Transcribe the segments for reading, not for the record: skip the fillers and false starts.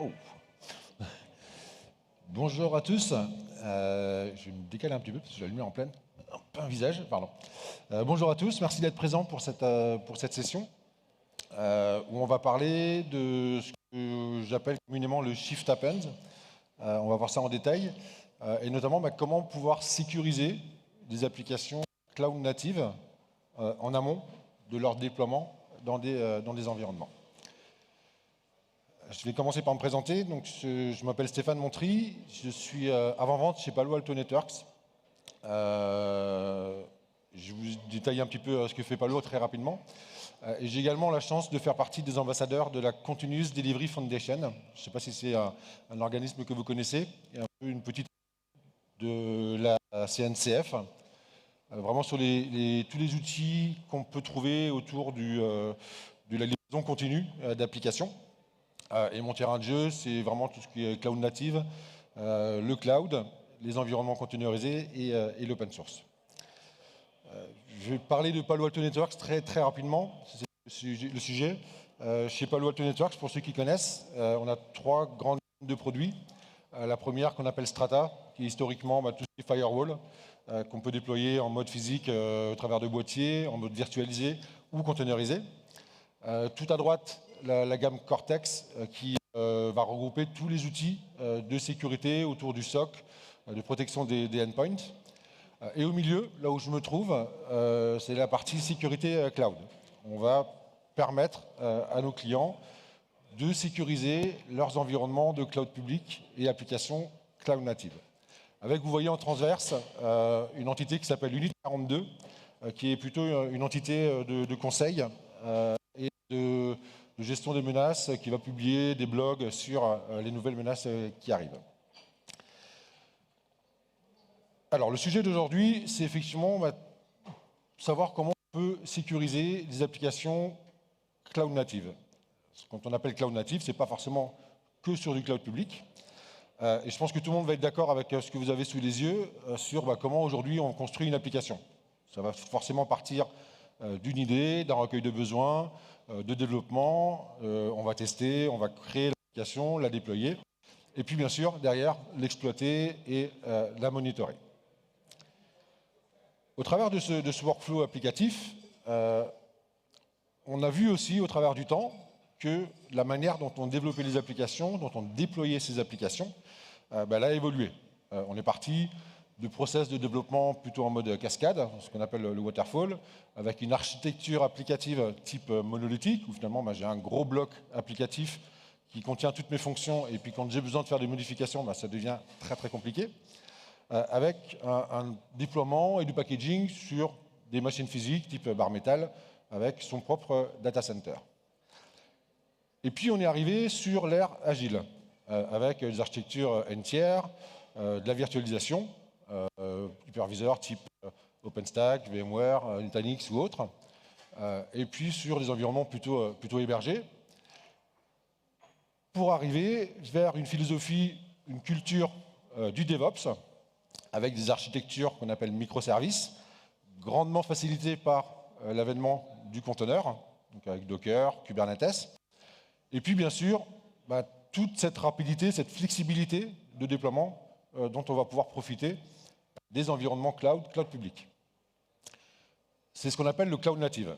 Oh. Bonjour à tous. Je vais me décaler un petit peu parce que j'ai la lumière en pleine. Un visage, pardon. Bonjour à tous, merci d'être présents pour cette session où on va parler de ce que j'appelle communément le Shift Happens. On va voir ça en détail et notamment comment pouvoir sécuriser des applications cloud natives en amont de leur déploiement dans des environnements. Je vais commencer par me présenter. Donc, je m'appelle Stéphane Montry, je suis avant-vente chez Palo Alto Networks. Je vous détaille un petit peu ce que fait Palo très rapidement. Et j'ai également la chance de faire partie des ambassadeurs de la Continuous Delivery Foundation. Je ne sais pas si c'est un organisme que vous connaissez, et un peu une petite de la CNCF. Vraiment sur tous les outils qu'on peut trouver autour de la livraison continue d'applications. Et mon terrain de jeu, c'est vraiment tout ce qui est cloud native, le cloud, les environnements containerisés et l'open source. Je vais parler de Palo Alto Networks très rapidement, c'est le sujet. Chez Palo Alto Networks, pour ceux qui connaissent, on a 3 grandes lignes de produits. La première qu'on appelle Strata, qui est historiquement tout ce qui est firewall, qu'on peut déployer en mode physique au travers de boîtiers, en mode virtualisé ou containerisé. Tout à droite, la gamme Cortex qui va regrouper tous les outils de sécurité autour du SOC, de protection des endpoints. Et au milieu, là où je me trouve, c'est la partie sécurité cloud. On va permettre à nos clients de sécuriser leurs environnements de cloud public et applications cloud native. Avec, vous voyez en transverse, une entité qui s'appelle Unit 42, qui est plutôt une entité de conseil et de gestion des menaces, qui va publier des blogs sur les nouvelles menaces qui arrivent. Alors, le sujet d'aujourd'hui, c'est effectivement savoir comment on peut sécuriser des applications cloud native. Quand on appelle cloud native, ce n'est pas forcément que sur du cloud public. Et je pense que tout le monde va être d'accord avec ce que vous avez sous les yeux sur comment aujourd'hui on construit une application. Ça va forcément partir d'une idée, d'un recueil de besoins, de développement. On va tester, on va créer l'application, la déployer. Et puis bien sûr, derrière, l'exploiter et la monitorer. Au travers de ce workflow applicatif, on a vu aussi au travers du temps que la manière dont on développait les applications, dont on déployait ces applications, elle a évolué. On est parti de process de développement plutôt en mode cascade, ce qu'on appelle le waterfall, avec une architecture applicative type monolithique, où finalement j'ai un gros bloc applicatif qui contient toutes mes fonctions, et puis quand j'ai besoin de faire des modifications, ça devient très compliqué, avec un déploiement et du packaging sur des machines physiques type bare metal, avec son propre data center. Et puis on est arrivé sur l'ère agile, avec des architectures entières, de la virtualisation, hyperviseurs type OpenStack, VMware, Nutanix ou autres, et puis sur des environnements plutôt hébergés, pour arriver vers une philosophie, une culture du DevOps, avec des architectures qu'on appelle microservices, grandement facilitées par l'avènement du conteneur, donc avec Docker, Kubernetes, et puis bien sûr, toute cette rapidité, cette flexibilité de déploiement dont on va pouvoir profiter des environnements cloud publics. C'est ce qu'on appelle le cloud native.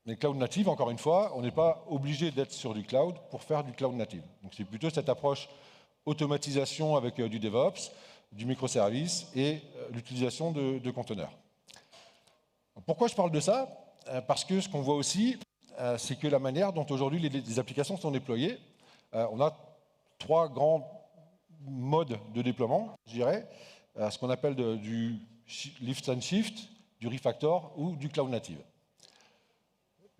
Mais cloud native, encore une fois, on n'est pas obligé d'être sur du cloud pour faire du cloud native. Donc c'est plutôt cette approche automatisation avec du DevOps, du microservice et l'utilisation de conteneurs. Pourquoi je parle de ça? Parce que ce qu'on voit aussi, c'est que la manière dont aujourd'hui les applications sont déployées, on a 3 grands modes de déploiement, je dirais, ce qu'on appelle du lift and shift, du refactor ou du cloud native.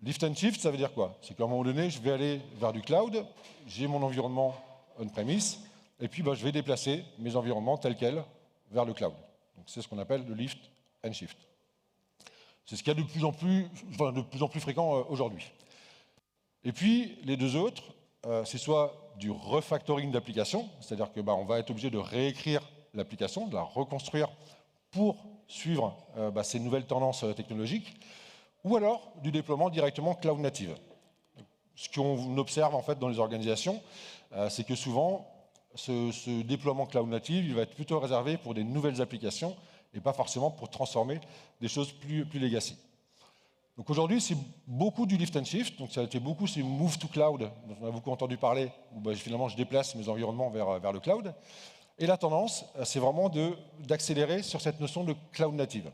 Lift and shift, ça veut dire quoi? C'est qu'à un moment donné, je vais aller vers du cloud, j'ai mon environnement on-premise, et puis je vais déplacer mes environnements tels quels vers le cloud. Donc c'est ce qu'on appelle le lift and shift. C'est ce qu'il y a de plus en plus fréquent aujourd'hui. Et puis, les 2 autres, c'est soit du refactoring d'application, c'est-à-dire que on va être obligé de réécrire l'application, de la reconstruire pour suivre ces nouvelles tendances technologiques, ou alors du déploiement directement cloud native. ce qu'on observe en fait dans les organisations, c'est que souvent, ce déploiement cloud native, il va être plutôt réservé pour des nouvelles applications et pas forcément pour transformer des choses plus legacy. Donc aujourd'hui, c'est beaucoup du lift and shift, donc ça a été beaucoup ces move to cloud, dont on a beaucoup entendu parler, où finalement je déplace mes environnements vers le cloud. Et la tendance, c'est vraiment d'accélérer sur cette notion de cloud native,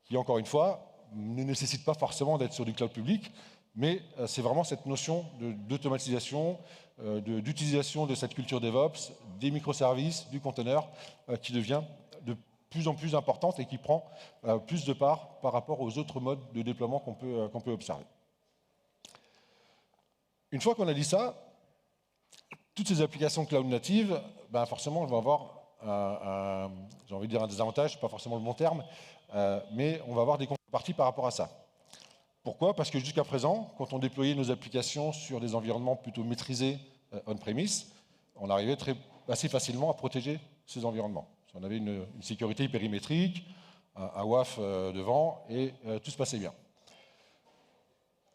qui encore une fois, ne nécessite pas forcément d'être sur du cloud public, mais c'est vraiment cette notion d'automatisation, d'utilisation de cette culture DevOps, des microservices, du container, qui devient de plus en plus importante et qui prend plus de part par rapport aux autres modes de déploiement qu'on peut observer. Une fois qu'on a dit ça, toutes ces applications cloud natives, forcément, elles vont avoir, j'ai envie de dire un désavantage, pas forcément le bon terme, mais on va avoir des contreparties par rapport à ça. Pourquoi? Parce que jusqu'à présent, quand on déployait nos applications sur des environnements plutôt maîtrisés on-premise, on arrivait assez facilement à protéger ces environnements. On avait une sécurité périmétrique, un WAF devant, et tout se passait bien.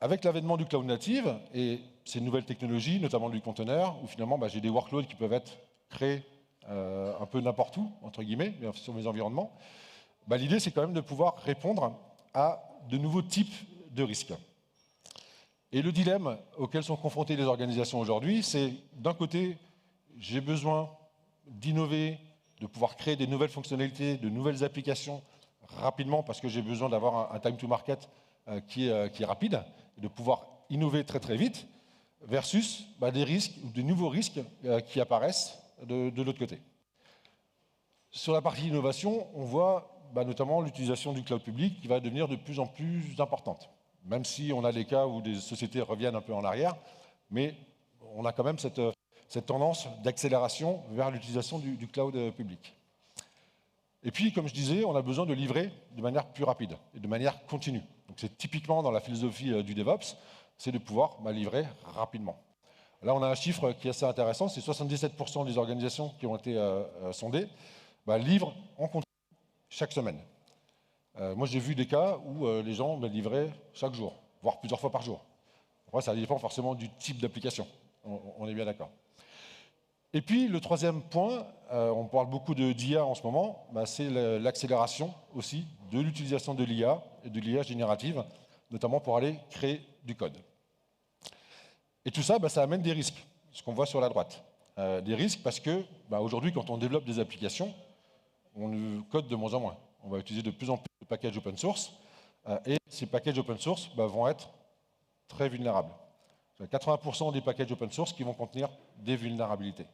Avec l'avènement du cloud native et ces nouvelles technologies, notamment du container, où finalement j'ai des workloads qui peuvent être créés un peu n'importe où, entre guillemets, sur mes environnements, l'idée c'est quand même de pouvoir répondre à de nouveaux types de risques. Et le dilemme auquel sont confrontées les organisations aujourd'hui, c'est d'un côté, j'ai besoin d'innover, de pouvoir créer des nouvelles fonctionnalités, de nouvelles applications rapidement parce que j'ai besoin d'avoir un time to market qui est rapide, et de pouvoir innover très très vite, versus des risques, de nouveaux risques qui apparaissent de l'autre côté. Sur la partie innovation, on voit notamment l'utilisation du cloud public qui va devenir de plus en plus importante. Même si on a des cas où des sociétés reviennent un peu en arrière, mais on a quand même cette tendance d'accélération vers l'utilisation du cloud public. Et puis, comme je disais, on a besoin de livrer de manière plus rapide et de manière continue. Donc c'est typiquement dans la philosophie du DevOps, c'est de pouvoir livrer rapidement. Là, on a un chiffre qui est assez intéressant, c'est 77% des organisations qui ont été sondées livrent en continu chaque semaine. Moi, j'ai vu des cas où les gens livraient chaque jour, voire plusieurs fois par jour. Après, ça dépend forcément du type d'application, on est bien d'accord. Et puis, le troisième point, on parle beaucoup d'IA en ce moment, c'est l'accélération aussi de l'utilisation de l'IA et de l'IA générative, notamment pour aller créer du code. Et tout ça, ça amène des risques, ce qu'on voit sur la droite. Des risques parce que, aujourd'hui, quand on développe des applications, on code de moins en moins. On va utiliser de plus en plus de packages open source, et ces packages open source vont être très vulnérables. 80% des packages open source qui vont contenir des vulnérabilités.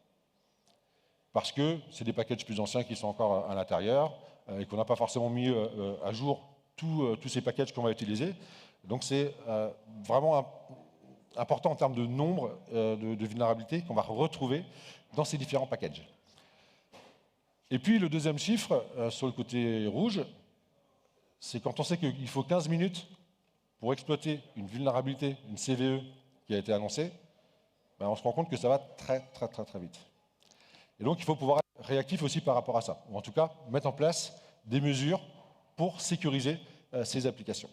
Parce que c'est des packages plus anciens qui sont encore à l'intérieur, et qu'on n'a pas forcément mis à jour tous ces packages qu'on va utiliser. Donc c'est vraiment important en termes de nombre de vulnérabilités qu'on va retrouver dans ces différents packages. Et puis le deuxième chiffre, sur le côté rouge, c'est quand on sait qu'il faut 15 minutes pour exploiter une vulnérabilité, une CVE qui a été annoncée, on se rend compte que ça va très très très très vite. Et donc il faut pouvoir être réactif aussi par rapport à ça, ou en tout cas mettre en place des mesures pour sécuriser ces applications.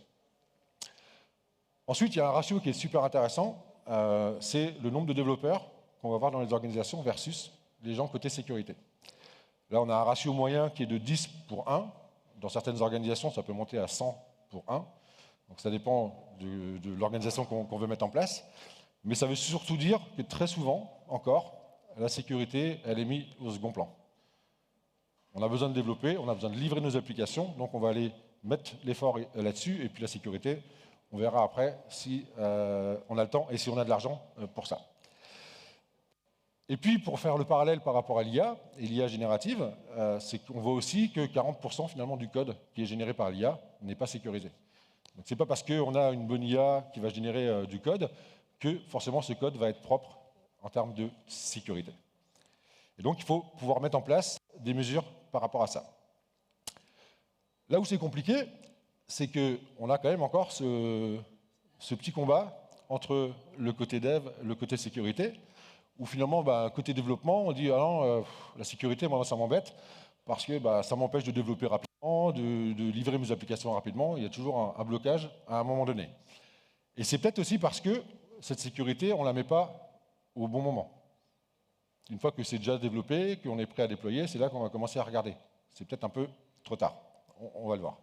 Ensuite, il y a un ratio qui est super intéressant, c'est le nombre de développeurs qu'on va avoir dans les organisations versus les gens côté sécurité. Là, on a un ratio moyen qui est de 10 pour 1. Dans certaines organisations, ça peut monter à 100 pour 1. Donc ça dépend de l'organisation qu'on veut mettre en place. Mais ça veut surtout dire que très souvent, encore, la sécurité, elle est mise au second plan. On a besoin de développer, on a besoin de livrer nos applications, donc on va aller mettre l'effort là-dessus, et puis la sécurité, on verra après si on a le temps et si on a de l'argent pour ça. Et puis, pour faire le parallèle par rapport à l'IA et l'IA générative, c'est qu'on voit aussi que 40% finalement du code qui est généré par l'IA n'est pas sécurisé. Donc, ce n'est pas parce qu'on a une bonne IA qui va générer du code que forcément ce code va être propre en termes de sécurité. Et donc, il faut pouvoir mettre en place des mesures par rapport à ça. Là où c'est compliqué, c'est qu'on a quand même encore ce petit combat entre le côté dev, le côté sécurité, où finalement, côté développement, on dit ah non, la sécurité, moi, ça m'embête, parce que ça m'empêche de développer rapidement, de livrer mes applications rapidement. Il y a toujours un blocage à un moment donné. Et c'est peut-être aussi parce que cette sécurité, on ne la met pas au bon moment. Une fois que c'est déjà développé, qu'on est prêt à déployer, c'est là qu'on va commencer à regarder. C'est peut-être un peu trop tard, on va le voir.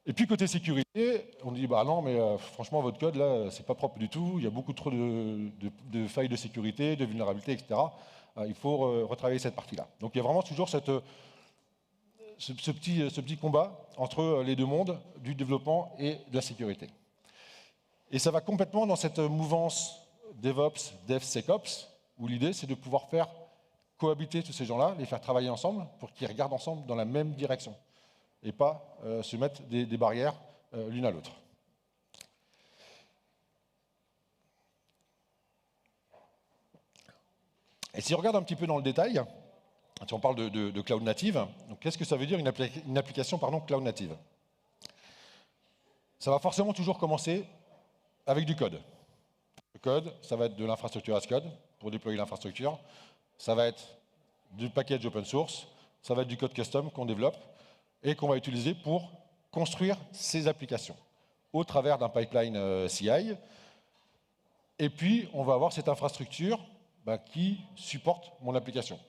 Et puis côté sécurité, on dit bah non mais franchement votre code là c'est pas propre du tout, il y a beaucoup trop de failles de sécurité, de vulnérabilités, etc. Il faut retravailler cette partie-là. Donc il y a vraiment toujours ce petit combat entre les deux mondes du développement et de la sécurité. Et ça va complètement dans cette mouvance DevOps, DevSecOps, où l'idée c'est de pouvoir faire cohabiter tous ces gens-là, les faire travailler ensemble pour qu'ils regardent ensemble dans la même direction et pas se mettre des barrières l'une à l'autre. Et si on regarde un petit peu dans le détail, si on parle de cloud native, qu'est-ce que ça veut dire une application cloud native? Ça va forcément toujours commencer avec du code. Le code, ça va être de l'infrastructure as code pour déployer l'infrastructure, ça va être du package open source, ça va être du code custom qu'on développe et qu'on va utiliser pour construire ces applications au travers d'un pipeline CI. Et puis, on va avoir cette infrastructure qui supporte mon application.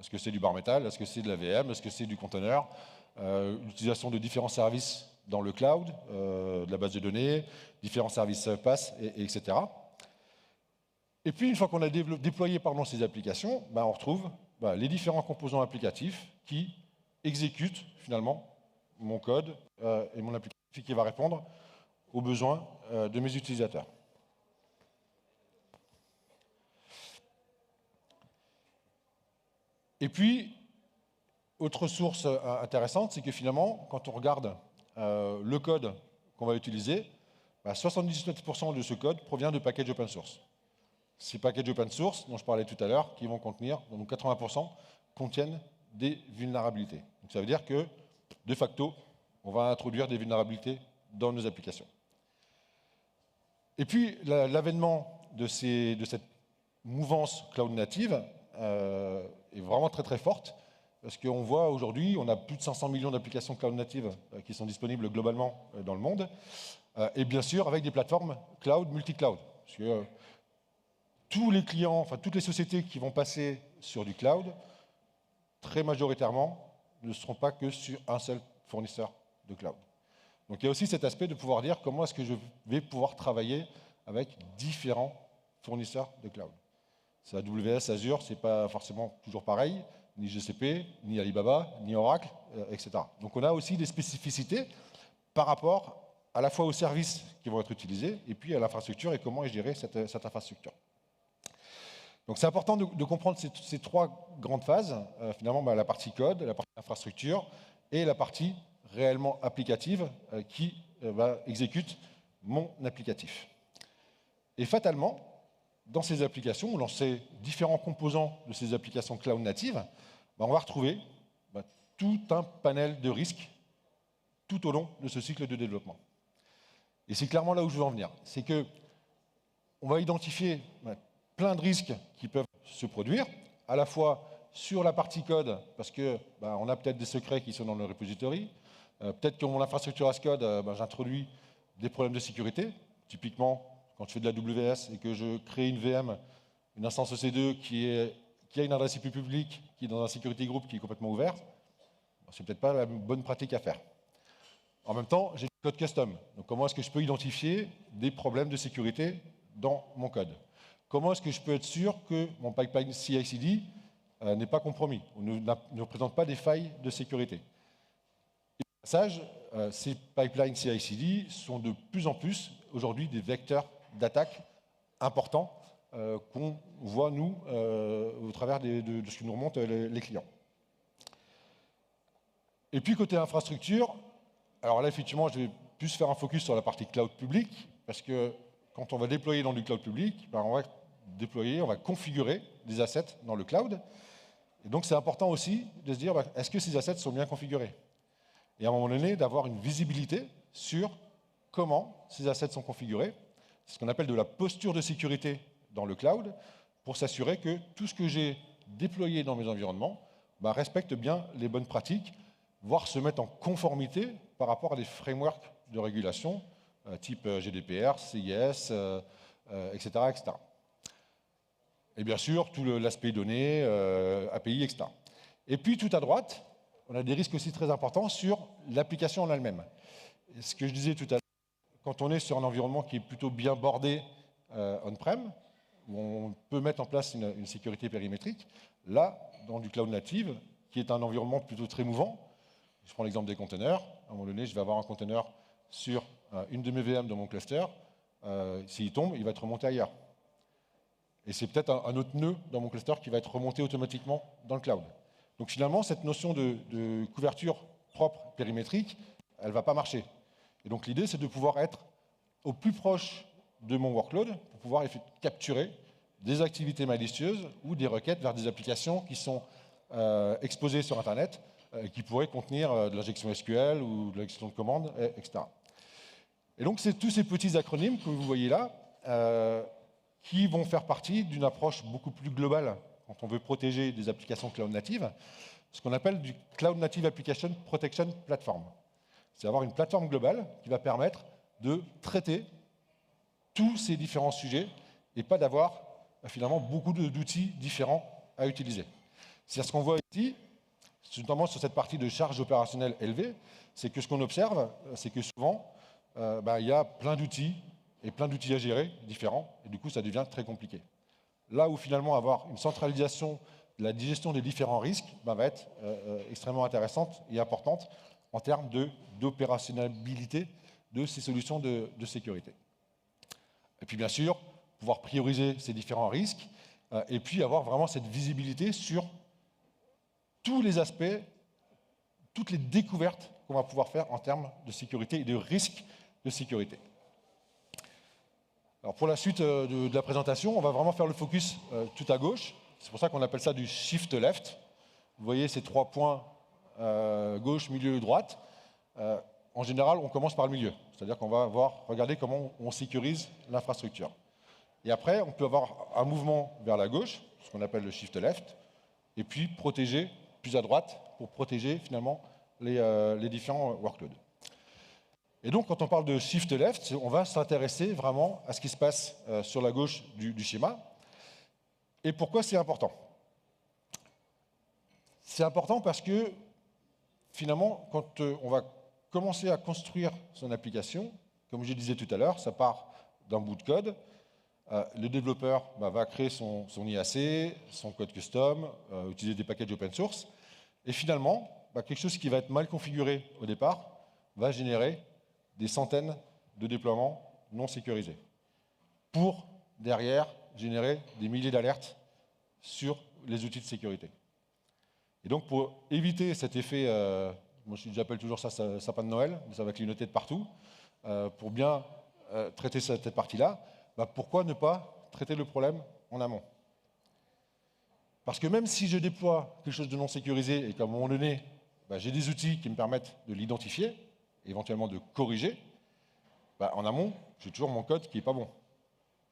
Est-ce que c'est du bare metal? Est-ce que c'est de la VM? Est-ce que c'est du container? L'utilisation de différents services dans le cloud, de la base de données, différents services PaaS, etc. Et puis, une fois qu'on a déployé ces applications, on retrouve les différents composants applicatifs qui exécutent finalement mon code et mon applicatif qui va répondre aux besoins de mes utilisateurs. Et puis, autre source intéressante, c'est que finalement, quand on regarde le code qu'on va utiliser, 77% de ce code provient de packages open source. Ces packages open source, dont je parlais tout à l'heure, qui vont contenir, donc 80%, contiennent des vulnérabilités. Donc ça veut dire que, de facto, on va introduire des vulnérabilités dans nos applications. Et puis, l'avènement de cette mouvance cloud native est vraiment très très forte, parce qu'on voit aujourd'hui, on a plus de 500 millions d'applications cloud natives qui sont disponibles globalement dans le monde, et bien sûr avec des plateformes cloud, multi-cloud. Parce que tous les clients, toutes les sociétés qui vont passer sur du cloud, très majoritairement, ne seront pas que sur un seul fournisseur de cloud. Donc il y a aussi cet aspect de pouvoir dire comment est-ce que je vais pouvoir travailler avec différents fournisseurs de cloud. C'est AWS, Azure, c'est pas forcément toujours pareil, ni GCP, ni Alibaba, ni Oracle, etc. Donc on a aussi des spécificités par rapport à la fois aux services qui vont être utilisés et puis à l'infrastructure et comment est gérée cette infrastructure. Donc c'est important de comprendre ces trois grandes phases, finalement la partie code, la partie infrastructure et la partie réellement applicative qui exécute mon applicatif. Et fatalement, dans ces applications, ou dans ces différents composants de ces applications cloud natives, on va retrouver tout un panel de risques tout au long de ce cycle de développement. Et c'est clairement là où je veux en venir. C'est qu'on va identifier plein de risques qui peuvent se produire, à la fois sur la partie code, parce qu'on a peut-être des secrets qui sont dans le repository, peut-être que mon infrastructure as code, j'introduis des problèmes de sécurité. Typiquement, quand je fais de la WS et que je crée une VM, une instance EC2 qui a une adresse IP publique, qui est dans un security group qui est complètement ouvert, c'est peut-être pas la bonne pratique à faire. En même temps, j'ai du code custom. Donc comment est-ce que je peux identifier des problèmes de sécurité dans mon code? Comment est-ce que je peux être sûr que mon pipeline CI/CD n'est pas compromis, ou ne représente pas des failles de sécurité? Et au passage, ces pipelines CI/CD sont de plus en plus aujourd'hui des vecteurs d'attaque importants qu'on voit, nous, au travers de ce que nous remontent les clients. Et puis, côté infrastructure, alors là, effectivement, je vais plus faire un focus sur la partie cloud public, parce que quand on va déployer dans du cloud public, on va déployer, on va configurer des assets dans le cloud. Et donc, c'est important aussi de se dire, est-ce que ces assets sont bien configurés? Et à un moment donné, d'avoir une visibilité sur comment ces assets sont configurés. C'est ce qu'on appelle de la posture de sécurité dans le cloud, pour s'assurer que tout ce que j'ai déployé dans mes environnements respecte bien les bonnes pratiques, voire se mette en conformité par rapport à des frameworks de régulation type GDPR, CIS, etc., etc. Et bien sûr, tout l'aspect données, API, etc. Et puis, tout à droite, on a des risques aussi très importants sur l'application en elle-même. Ce que je disais tout à l'heure, quand on est sur un environnement qui est plutôt bien bordé on-prem, où on peut mettre en place une sécurité périmétrique, là, dans du cloud native, qui est un environnement plutôt très mouvant, je prends l'exemple des containers, à un moment donné, je vais avoir un container sur une de mes VM dans mon cluster, s'il tombe, il va être remonté ailleurs. Et c'est peut-être un autre nœud dans mon cluster qui va être remonté automatiquement dans le cloud. Donc finalement, cette notion de couverture propre périmétrique, elle ne va pas marcher. Et donc l'idée, c'est de pouvoir être au plus proche de mon workload pour pouvoir capturer des activités malicieuses ou des requêtes vers des applications qui sont exposées sur Internet et qui pourraient contenir de l'injection SQL ou de l'injection de commandes, etc. Et donc, c'est tous ces petits acronymes que vous voyez là qui vont faire partie d'une approche beaucoup plus globale quand on veut protéger des applications cloud natives, ce qu'on appelle du Cloud Native Application Protection Platform. C'est avoir une plateforme globale qui va permettre de traiter tous ces différents sujets et pas d'avoir finalement beaucoup d'outils différents à utiliser. C'est ce qu'on voit ici, notamment sur cette partie de charge opérationnelle élevée, c'est que ce qu'on observe, c'est que souvent, il y a plein d'outils et plein d'outils à gérer différents, et du coup, ça devient très compliqué. Là où finalement avoir une centralisation de la digestion des différents risques va être extrêmement intéressante et importante en termes d'opérationnalité de ces solutions de sécurité. Et puis bien sûr, pouvoir prioriser ces différents risques et puis avoir vraiment cette visibilité sur tous les aspects, toutes les découvertes qu'on va pouvoir faire en termes de sécurité et de risques de sécurité. Alors pour la suite de la présentation, on va vraiment faire le focus tout à gauche. C'est pour ça qu'on appelle ça du shift left. Vous voyez ces trois points gauche, milieu, droite. En général, on commence par le milieu. C'est-à-dire qu'on va regarder comment on sécurise l'infrastructure. Et après, on peut avoir un mouvement vers la gauche, ce qu'on appelle le shift left, et puis protéger plus à droite pour protéger finalement les différents workloads. Et donc, quand on parle de shift left, on va s'intéresser vraiment à ce qui se passe sur la gauche du schéma. Et pourquoi c'est important? C'est important parce que, finalement, quand on va commencer à construire son application, comme je disais tout à l'heure, ça part d'un bout de code. Le développeur va créer son IAC, son code custom, utiliser des packages open source. Et finalement, quelque chose qui va être mal configuré au départ va générer des centaines de déploiements non sécurisés pour, derrière, générer des milliers d'alertes sur les outils de sécurité. Et donc, pour éviter cet effet, moi j'appelle toujours ça sapin de Noël, mais ça va clignoter de partout, pour bien traiter cette partie-là, pourquoi ne pas traiter le problème en amont? Parce que même si je déploie quelque chose de non sécurisé et qu'à un moment donné, j'ai des outils qui me permettent de l'identifier, éventuellement de corriger, en amont, j'ai toujours mon code qui n'est pas bon,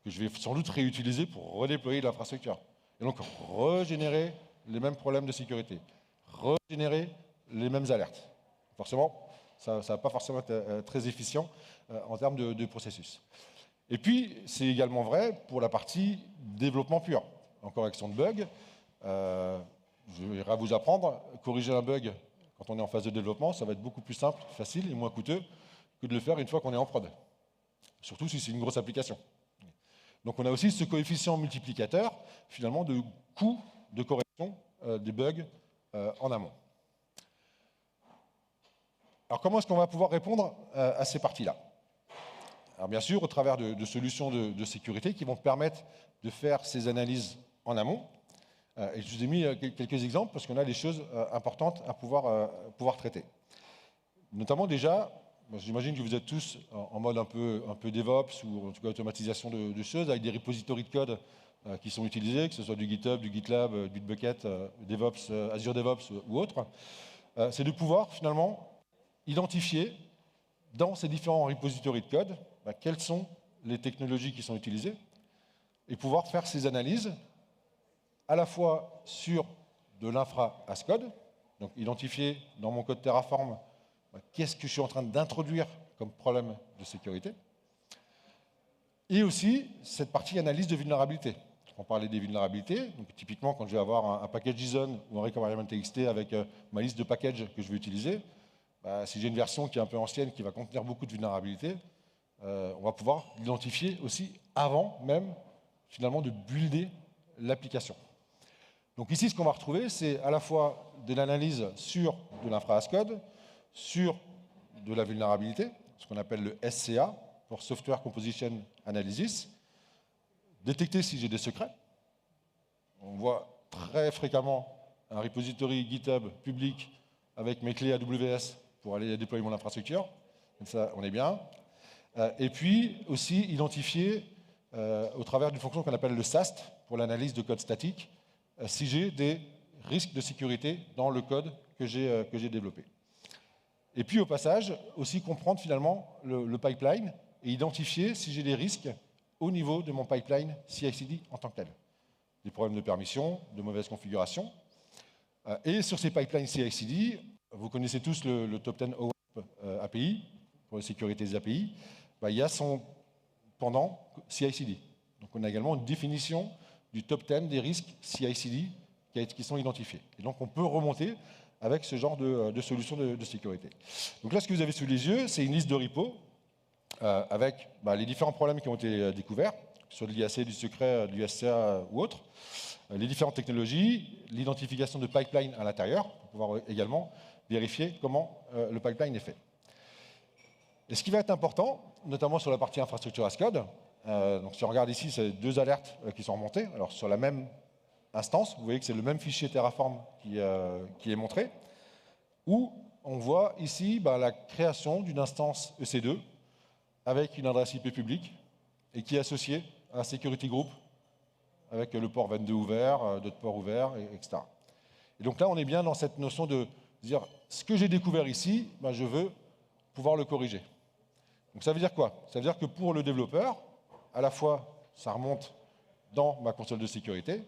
que je vais sans doute réutiliser pour redéployer l'infrastructure. Et donc régénérer les mêmes problèmes de sécurité, régénérer les mêmes alertes. Forcément, ça ne va pas forcément être très efficient en termes de processus. Et puis, c'est également vrai pour la partie développement pur, en correction de bugs. Je vais vous apprendre, corriger un bug quand on est en phase de développement, ça va être beaucoup plus simple, facile et moins coûteux que de le faire une fois qu'on est en prod. Surtout si c'est une grosse application. Donc on a aussi ce coefficient multiplicateur, finalement, de coût de correction des bugs en amont. Alors comment est-ce qu'on va pouvoir répondre à ces parties-là? Alors bien sûr, au travers de solutions de sécurité qui vont permettre de faire ces analyses en amont. Et je vous ai mis quelques exemples parce qu'on a des choses importantes à pouvoir traiter. Notamment déjà, j'imagine que vous êtes tous en mode un peu DevOps ou en tout cas automatisation de choses avec des repositories de code qui sont utilisés, que ce soit du GitHub, du GitLab, du Bitbucket, DevOps, Azure DevOps ou autre. C'est de pouvoir finalement identifier dans ces différents repositories de code quelles sont les technologies qui sont utilisées et pouvoir faire ces analyses à la fois sur de l'infra as code, donc identifier dans mon code Terraform qu'est-ce que je suis en train d'introduire comme problème de sécurité, Et aussi cette partie analyse de vulnérabilité. On parlait des vulnérabilités. Donc, typiquement, quand je vais avoir un package JSON ou un requirement.txt avec ma liste de packages que je vais utiliser, bah, si j'ai une version qui est un peu ancienne, qui va contenir beaucoup de vulnérabilités, on va pouvoir l'identifier aussi avant même, finalement, de builder l'application. Donc ici, ce qu'on va retrouver, c'est à la fois de l'analyse sur de l'infra as code, sur de la vulnérabilité, ce qu'on appelle le SCA, pour Software Composition Analysis, détecter si j'ai des secrets. On voit très fréquemment un repository GitHub public avec mes clés AWS pour aller déployer mon infrastructure. Comme ça, on est bien. Et puis aussi identifier au travers d'une fonction qu'on appelle le SAST pour l'analyse de code statique, si j'ai des risques de sécurité dans le code que j'ai développé. Et puis au passage, aussi comprendre finalement le pipeline et identifier si j'ai des risques au niveau de mon pipeline CI/CD en tant que tel. Des problèmes de permission, de mauvaise configuration. Et sur ces pipelines CI/CD, vous connaissez tous le Top 10 OWASP API, pour la sécurité des API, bah, il y a son pendant CI/CD. Donc on a également une définition du top 10 des risques CI/CD qui sont identifiés. Et donc on peut remonter avec ce genre de solution de sécurité. Donc là, ce que vous avez sous les yeux, c'est une liste de repos avec les différents problèmes qui ont été découverts, sur de l'IAC, du secret, du SCA ou autre, les différentes technologies, l'identification de pipeline à l'intérieur, pour pouvoir également vérifier comment le pipeline est fait. Et ce qui va être important, notamment sur la partie infrastructure as code, donc si on regarde ici, c'est deux alertes qui sont remontées. Alors sur la même instance, vous voyez que c'est le même fichier Terraform qui est montré, où on voit ici la création d'une instance EC2 avec une adresse IP publique et qui est associée à un security group avec le port 22 ouvert, d'autres ports ouverts, etc. Et donc là, on est bien dans cette notion de dire ce que j'ai découvert ici, je veux pouvoir le corriger. Donc ça veut dire quoi? Ça veut dire que pour le développeur, à la fois, ça remonte dans ma console de sécurité,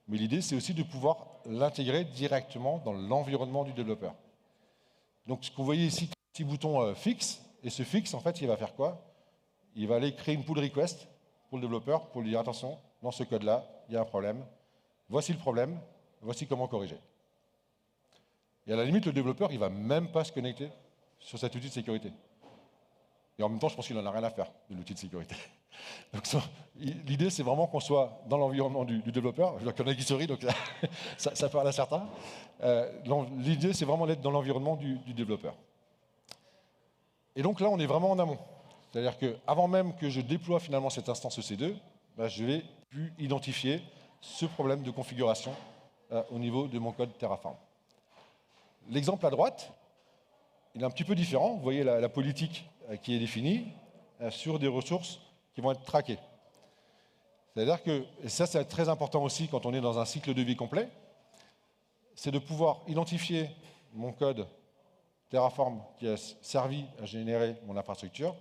mais l'idée, c'est aussi de pouvoir l'intégrer directement dans l'environnement du développeur. Donc ce que vous voyez ici, un petit bouton fixe, et ce fixe, en fait, il va faire quoi? Il va aller créer une pull request pour le développeur, pour lui dire attention, dans ce code-là, il y a un problème, voici le problème, voici comment corriger. Et à la limite, le développeur, il ne va même pas se connecter sur cet outil de sécurité. Et en même temps, je pense qu'il n'en a rien à faire de l'outil de sécurité. Donc l'idée, c'est vraiment qu'on soit dans l'environnement du développeur. Je vois qu'il y en a qui se rient, donc ça parle à certains. L'idée, c'est vraiment d'être dans l'environnement du développeur. Et donc là, on est vraiment en amont. C'est-à-dire qu'avant même que je déploie finalement cette instance EC2, je vais pu identifier ce problème de configuration au niveau de mon code Terraform. L'exemple à droite, il est un petit peu différent. Vous voyez la politique qui est définie sur des ressources qui vont être traquées. C'est-à-dire que, et ça c'est très important aussi quand on est dans un cycle de vie complet, c'est de pouvoir identifier mon code Terraform qui a servi à générer mon infrastructure,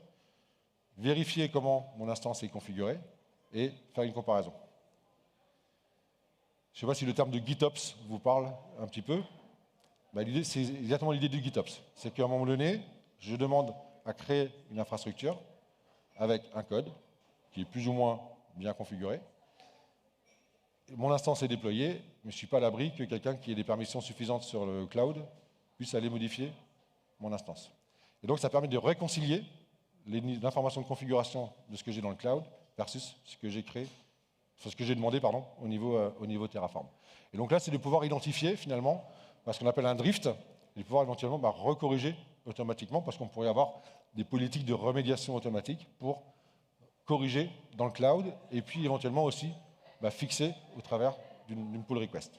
vérifier comment mon instance est configurée et faire une comparaison. Je ne sais pas si le terme de GitOps vous parle un petit peu. C'est exactement l'idée du GitOps. C'est qu'à un moment donné, je demande à créer une infrastructure avec un code qui est plus ou moins bien configuré. Mon instance est déployée, mais je ne suis pas à l'abri que quelqu'un qui ait des permissions suffisantes sur le cloud puisse aller modifier mon instance. Et donc, ça permet de réconcilier l'information de configuration de ce que j'ai dans le cloud versus ce que j'ai créé, enfin, ce que j'ai demandé au niveau Terraform. Et donc là, c'est de pouvoir identifier finalement ce qu'on appelle un drift, et de pouvoir éventuellement recorriger automatiquement, parce qu'on pourrait avoir des politiques de remédiation automatique pour corriger dans le cloud, et puis éventuellement aussi fixer au travers d'une pull request.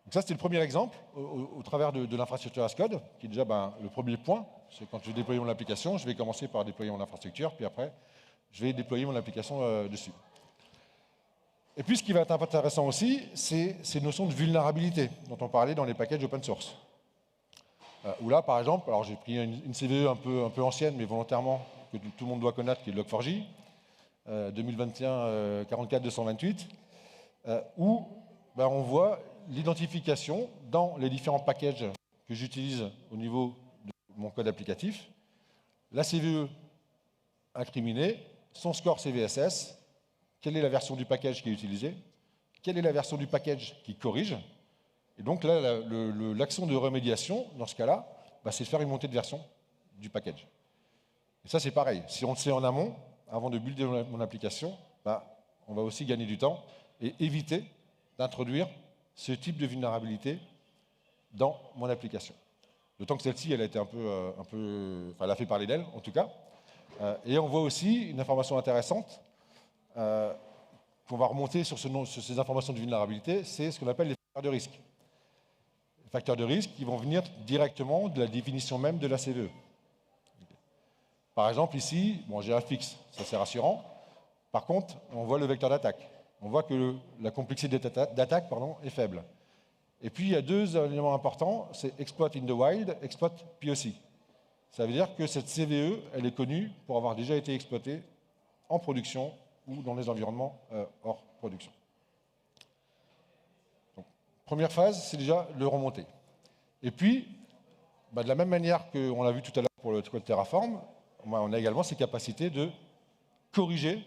Donc ça, c'était le premier exemple, au travers de l'infrastructure as code, qui est déjà le premier point. C'est quand je vais déployer mon application, je vais commencer par déployer mon infrastructure, puis après, je vais déployer mon application dessus. Et puis, ce qui va être intéressant aussi, c'est ces notions de vulnérabilité dont on parlait dans les packages open source. Où là, par exemple, alors j'ai pris une CVE un peu ancienne, mais volontairement, que tout le monde doit connaître, qui est Log4j, 2021 44228, où on voit l'identification dans les différents packages que j'utilise au niveau de mon code applicatif, la CVE incriminée son score CVSS, quelle est la version du package qui est utilisée, quelle est la version du package qui corrige. Et donc là, l'action de remédiation, dans ce cas-là, bah, c'est de faire une montée de version du package. Et ça, c'est pareil. Si on le sait en amont, avant de builder mon application, bah, on va aussi gagner du temps et éviter d'introduire ce type de vulnérabilité dans mon application. D'autant que celle-ci, elle a été enfin, elle a fait parler d'elle, en tout cas. Et on voit aussi une information intéressante qu'on va remonter sur ces informations de vulnérabilité, c'est ce qu'on appelle les facteurs de risque. Les facteurs de risque qui vont venir directement de la définition même de la CVE. Par exemple, ici, bon, j'ai un fixe, ça c'est rassurant. Par contre, on voit le vecteur d'attaque. On voit que la complexité d'attaque est faible. Et puis, il y a deux éléments importants, c'est exploit in the wild, exploit POC. Ça veut dire que cette CVE, elle est connue pour avoir déjà été exploitée en production ou dans les environnements hors production. Donc, première phase, c'est déjà le remonter. Et puis, bah, de la même manière qu'on l'a vu tout à l'heure pour le code Terraform, on a également ces capacités de corriger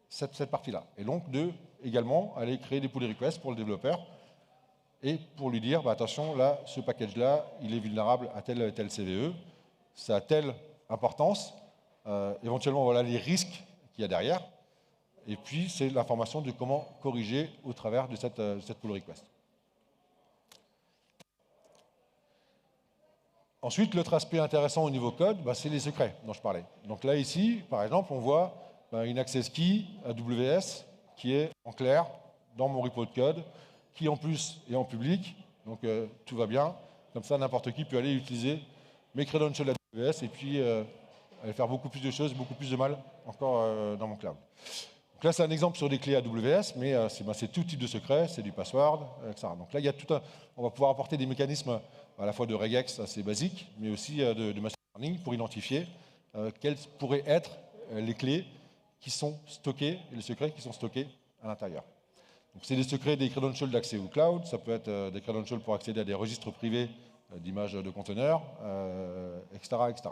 cette partie-là. Et donc, de également aller créer des pull requests pour le développeur et pour lui dire, bah, attention, là, ce package-là, il est vulnérable à telle CVE, ça a telle importance, éventuellement, voilà les risques qu'il y a derrière, et puis c'est l'information de comment corriger au travers de cette pull request. Ensuite, l'autre aspect intéressant au niveau code, bah, c'est les secrets dont je parlais. Donc là, ici, par exemple, on voit une access key AWS qui est en clair dans mon repo de code, qui en plus est en public, donc tout va bien. Comme ça, n'importe qui peut aller utiliser mes credentials AWS et puis aller faire beaucoup plus de choses, beaucoup plus de mal encore dans mon cloud. Donc là, c'est un exemple sur des clés AWS, mais c'est tout type de secret, c'est du password, etc. Donc là, il y a on va pouvoir apporter des mécanismes à la fois de regex assez basiques, mais aussi de machine learning pour identifier quelles pourraient être les clés qui sont stockées et les secrets qui sont stockés à l'intérieur. Donc c'est des secrets, des credentials d'accès au cloud, ça peut être des credentials pour accéder à des registres privés d'images de conteneurs, etc., etc.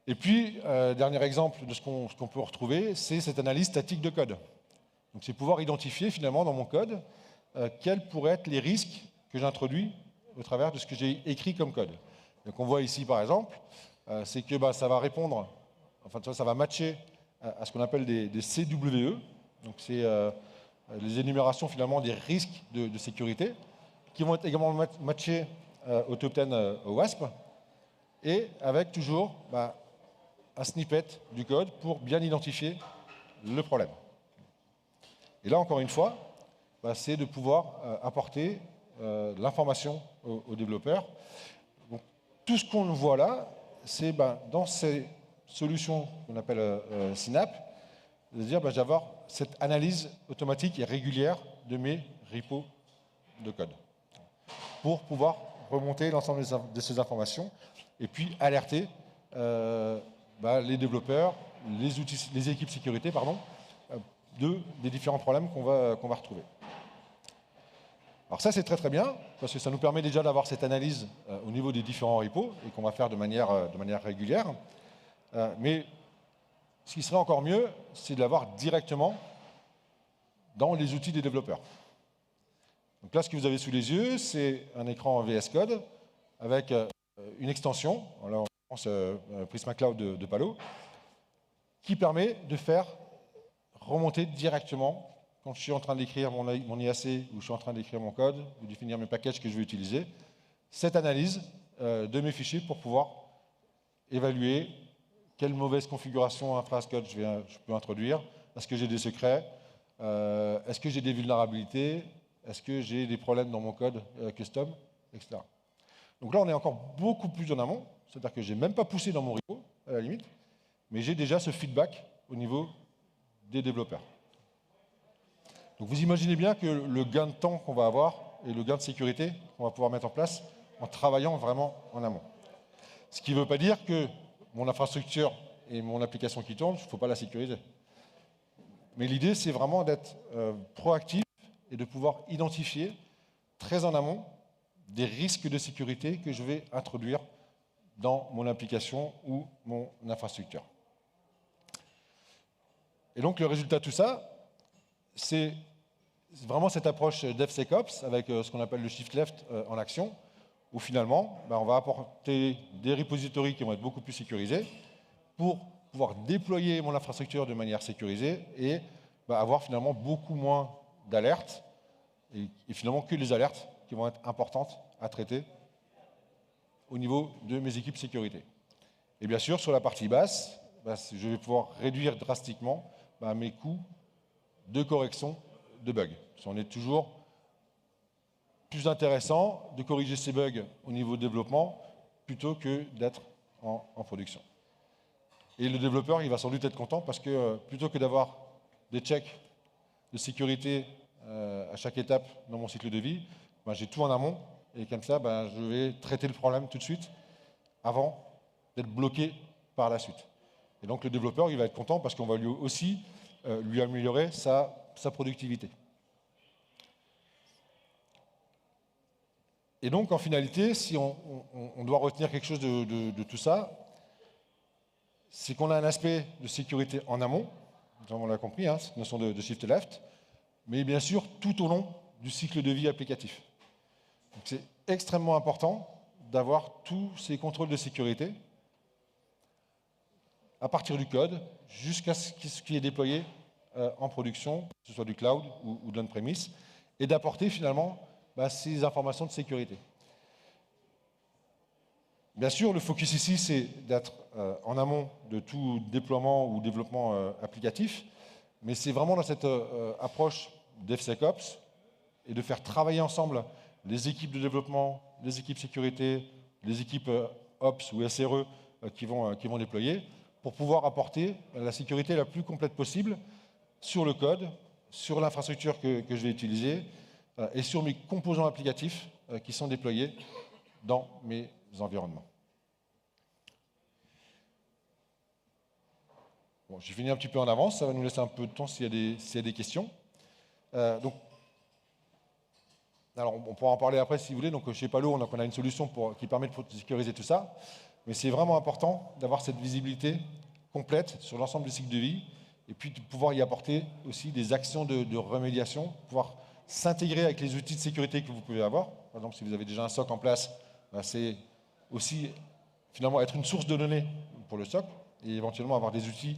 Et puis, dernier exemple de ce qu'on peut retrouver, c'est cette analyse statique de code. Donc c'est pouvoir identifier finalement dans mon code quels pourraient être les risques que j'introduis au travers de ce que j'ai écrit comme code. Donc on voit ici par exemple, c'est que ça va répondre, enfin ça va matcher à ce qu'on appelle des CWE, donc c'est les énumérations finalement des risques de sécurité, qui vont être également matchés au top 10 OWASP, et avec toujours un snippet du code pour bien identifier le problème. Et là, encore une fois, c'est de pouvoir apporter l'information aux développeurs. Donc, tout ce qu'on voit là, c'est dans ces solution qu'on appelle Synapse, de dire je vais avoir cette analyse automatique et régulière de mes repos de code pour pouvoir remonter l'ensemble de ces informations et puis alerter les développeurs, les équipes sécurité, des différents problèmes qu'on va retrouver. Alors ça, c'est très très bien, parce que ça nous permet déjà d'avoir cette analyse au niveau des différents repos et qu'on va faire de manière régulière. Mais ce qui serait encore mieux, c'est de l'avoir directement dans les outils des développeurs. Donc là, ce que vous avez sous les yeux, c'est un écran VS Code avec une extension, là, on pense Prisma Cloud de Palo, qui permet de faire remonter directement, quand je suis en train d'écrire mon IAC ou je suis en train d'écrire mon code, ou définir mes packages que je vais utiliser, cette analyse de mes fichiers pour pouvoir évaluer quelle mauvaise configuration infra-code je peux introduire, est-ce que j'ai des secrets, est-ce que j'ai des vulnérabilités, est-ce que j'ai des problèmes dans mon code custom, etc. Donc là, on est encore beaucoup plus en amont, c'est-à-dire que je n'ai même pas poussé dans mon repo, à la limite, mais j'ai déjà ce feedback au niveau des développeurs. Donc vous imaginez bien que le gain de temps qu'on va avoir et le gain de sécurité qu'on va pouvoir mettre en place en travaillant vraiment en amont. Ce qui ne veut pas dire que mon infrastructure et mon application qui tourne, il ne faut pas la sécuriser. Mais l'idée, c'est vraiment d'être proactif et de pouvoir identifier très en amont des risques de sécurité que je vais introduire dans mon application ou mon infrastructure. Et donc le résultat de tout ça, c'est vraiment cette approche DevSecOps avec ce qu'on appelle le shift left en action, où finalement, on va apporter des repositories qui vont être beaucoup plus sécurisés pour pouvoir déployer mon infrastructure de manière sécurisée et avoir finalement beaucoup moins d'alertes et finalement que les alertes qui vont être importantes à traiter au niveau de mes équipes sécurité. Et bien sûr, sur la partie basse, je vais pouvoir réduire drastiquement mes coûts de correction de bugs. On est toujours plus intéressant de corriger ces bugs au niveau développement plutôt que d'être en production. Et le développeur, il va sans doute être content parce que plutôt que d'avoir des checks de sécurité à chaque étape dans mon cycle de vie, j'ai tout en amont et comme ça, je vais traiter le problème tout de suite avant d'être bloqué par la suite. Et donc le développeur, il va être content parce qu'on va lui aussi lui améliorer sa productivité. Et donc, en finalité, si on doit retenir quelque chose de tout ça, c'est qu'on a un aspect de sécurité en amont, on l'a compris, cette notion de shift left, mais bien sûr tout au long du cycle de vie applicatif. C'est extrêmement important d'avoir tous ces contrôles de sécurité à partir du code jusqu'à ce qui est déployé en production, que ce soit du cloud ou de l'on-premise, et d'apporter finalement ces informations de sécurité. Bien sûr, le focus ici, c'est d'être en amont de tout déploiement ou développement applicatif, mais c'est vraiment dans cette approche DevSecOps et de faire travailler ensemble les équipes de développement, les équipes sécurité, les équipes Ops ou SRE qui vont déployer pour pouvoir apporter la sécurité la plus complète possible sur le code, sur l'infrastructure que je vais utiliser et sur mes composants applicatifs qui sont déployés dans mes environnements. Bon, j'ai fini un petit peu en avance, ça va nous laisser un peu de temps s'il y a des questions. Alors, on pourra en parler après si vous voulez. Donc, chez Palo, on a une solution qui permet de sécuriser tout ça. Mais c'est vraiment important d'avoir cette visibilité complète sur l'ensemble du cycle de vie et puis de pouvoir y apporter aussi des actions de remédiation, pouvoir s'intégrer avec les outils de sécurité que vous pouvez avoir. Par exemple, si vous avez déjà un SOC en place, c'est aussi finalement être une source de données pour le SOC et éventuellement avoir des outils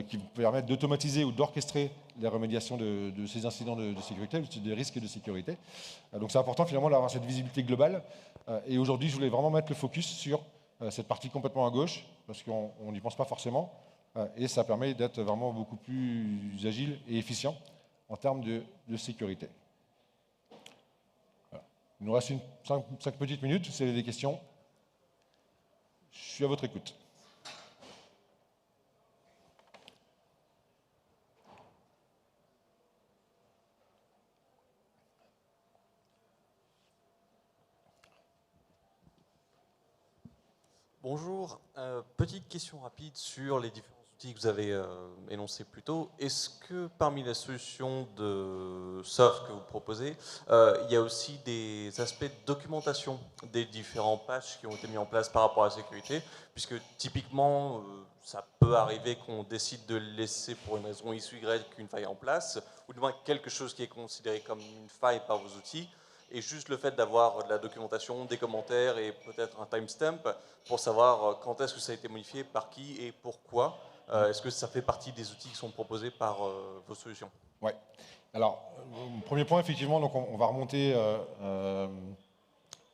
qui vous permettent d'automatiser ou d'orchestrer les remédiations de ces incidents de sécurité, des risques de sécurité. Donc c'est important finalement d'avoir cette visibilité globale. Et aujourd'hui, je voulais vraiment mettre le focus sur cette partie complètement à gauche, parce qu'on n'y pense pas forcément, et ça permet d'être vraiment beaucoup plus agile et efficient en termes de sécurité. Voilà. Il nous reste 5 petites minutes, si vous avez des questions. Je suis à votre écoute. Bonjour, petite question rapide sur les différents outils que vous avez énoncés plus tôt. Est-ce que parmi les solutions de soft que vous proposez, il y a aussi des aspects de documentation des différents patchs qui ont été mis en place par rapport à la sécurité? Puisque typiquement, ça peut arriver qu'on décide de laisser pour une raison X ou Y une faille en place, ou du moins quelque chose qui est considéré comme une faille par vos outils. Et juste le fait d'avoir de la documentation, des commentaires et peut-être un timestamp pour savoir quand est-ce que ça a été modifié, par qui et pourquoi. Est-ce que ça fait partie des outils qui sont proposés par vos solutions? Oui. Alors, premier point, effectivement, donc on va remonter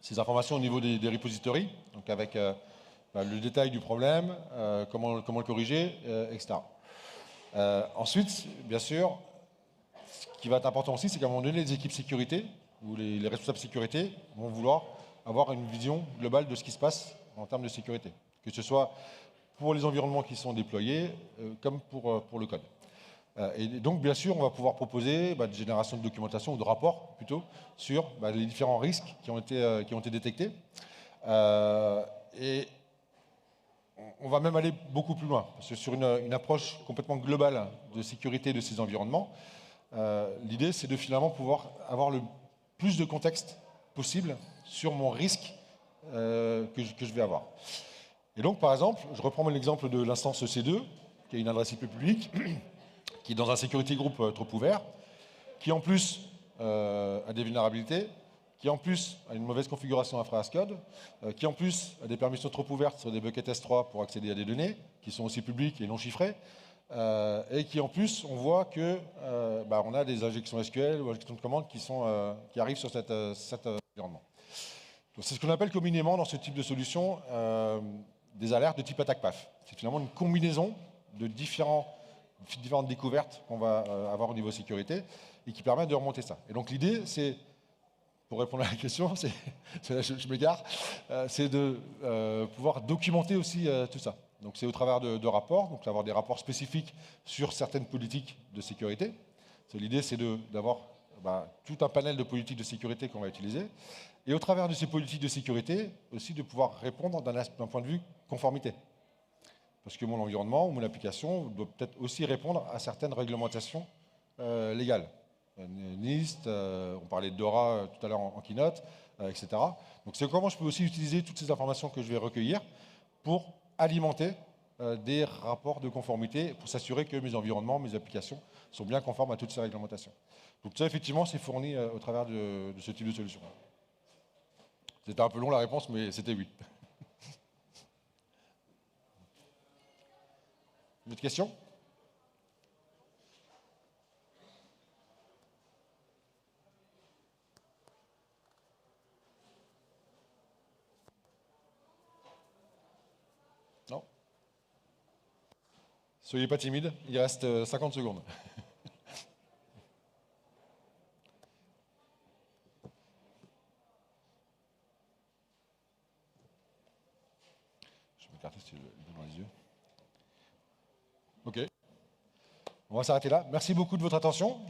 ces informations au niveau des repositories, donc avec le détail du problème, comment le corriger, etc. Ensuite, bien sûr, ce qui va être important aussi, c'est qu'à un moment donné, les équipes sécurité ou les responsables sécurité vont vouloir avoir une vision globale de ce qui se passe en termes de sécurité, que ce soit pour les environnements qui sont déployés, comme pour le code. Et donc, bien sûr, on va pouvoir proposer des générations de documentation ou de rapports, plutôt, sur les différents risques qui ont été détectés. Et on va même aller beaucoup plus loin, parce que sur une approche complètement globale de sécurité de ces environnements, l'idée, c'est de finalement pouvoir avoir le plus de contexte possible sur mon risque que je vais avoir. Et donc, par exemple, je reprends l'exemple de l'instance C2, qui est une adresse IP publique, qui est dans un security group trop ouvert, qui en plus a des vulnérabilités, qui en plus a une mauvaise configuration infra-as-code, qui en plus a des permissions trop ouvertes sur des buckets S3 pour accéder à des données, qui sont aussi publiques et non chiffrées, et qui en plus, on voit que on a des injections SQL ou injections de commandes qui arrivent sur cet environnement. C'est ce qu'on appelle communément dans ce type de solution des alertes de type attaque PAF. C'est finalement une combinaison de différentes découvertes qu'on va avoir au niveau sécurité et qui permettent de remonter ça. Et donc l'idée, c'est, pour répondre à la question, je m'égare, c'est de pouvoir documenter aussi tout ça. Donc c'est au travers de rapports, donc d'avoir des rapports spécifiques sur certaines politiques de sécurité. L'idée, c'est d'avoir tout un panel de politiques de sécurité qu'on va utiliser. Et au travers de ces politiques de sécurité, aussi de pouvoir répondre d'un point de vue conformité. Parce que mon environnement ou mon application doit peut-être aussi répondre à certaines réglementations légales. NIST, on parlait de DORA tout à l'heure en keynote, etc. Donc c'est comment je peux aussi utiliser toutes ces informations que je vais recueillir pour alimenter des rapports de conformité, pour s'assurer que mes environnements, mes applications sont bien conformes à toutes ces réglementations. Donc ça, effectivement, c'est fourni au travers de ce type de solution. C'était un peu long la réponse, mais c'était oui. Une autre question ? Non ? Soyez pas timide, il reste 50 secondes. Je vais m'écarter si je dans les yeux. Ok. On va s'arrêter là. Merci beaucoup de votre attention.